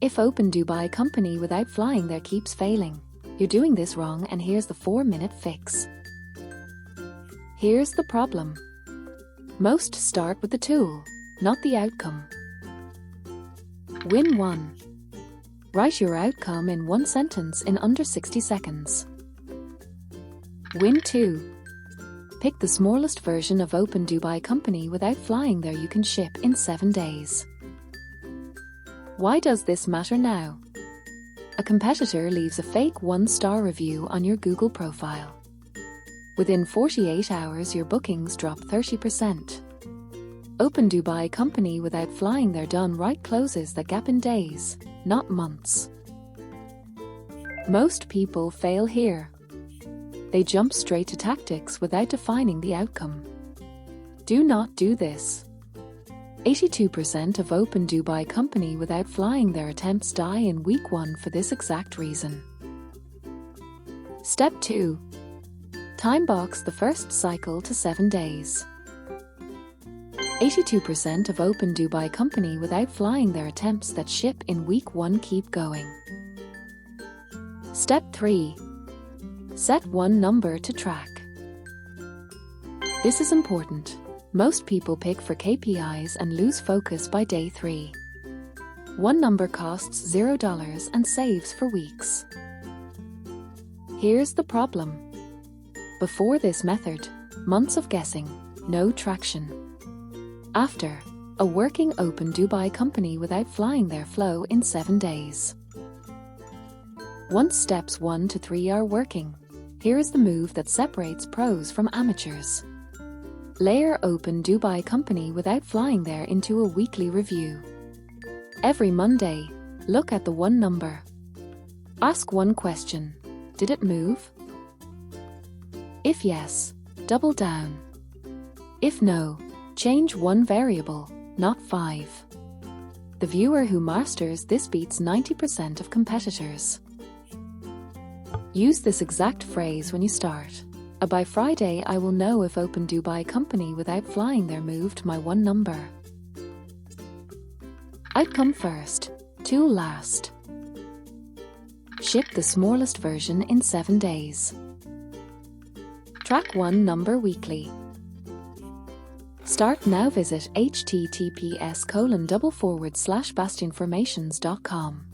If Open Dubai company without flying there keeps failing, you're doing this wrong, and here's the 4-minute fix. Here's the problem. Most start with the tool, not the outcome. Win 1. Write your outcome in one sentence in under 60 seconds. Win 2. Pick the smallest version of Open Dubai company without flying there you can ship in 7 days. Why does this matter now? A competitor leaves a fake 1-star review on your Google profile. Within 48 hours, your bookings drop 30%. Open Dubai company without flying there done right closes the gap in days, not months. Most people fail here. They jump straight to tactics without defining the outcome. Do not do this. 82% of Open Dubai company without flying their attempts die in week 1 for this exact reason. Step 2. Time box the first cycle to 7 days. 82% of Open Dubai company without flying their attempts that ship in week 1 keep going. Step 3. Set one number to track. This is important. Most people pick for KPIs and lose focus by day 3. One number costs $0 and saves for weeks. Here's the problem. Before this method, months of guessing, no traction. After, a working Open Dubai company without flying their flow in 7 days. Once steps 1 to 3 are working, here is the move that separates pros from amateurs. Layer Open Dubai company without flying there into a weekly review. Every Monday, look at the one number. Ask one question: did it move? If yes, double down. If no, change one variable, not 5. The viewer who masters this beats 90% of competitors. Use this exact phrase when you start. By Friday I will know if Open Dubai company without flying there moved my one number. Outcome first, tool last. Ship the smallest version in 7 days. Track one number weekly. Start now. Visit https://bastionformations.com.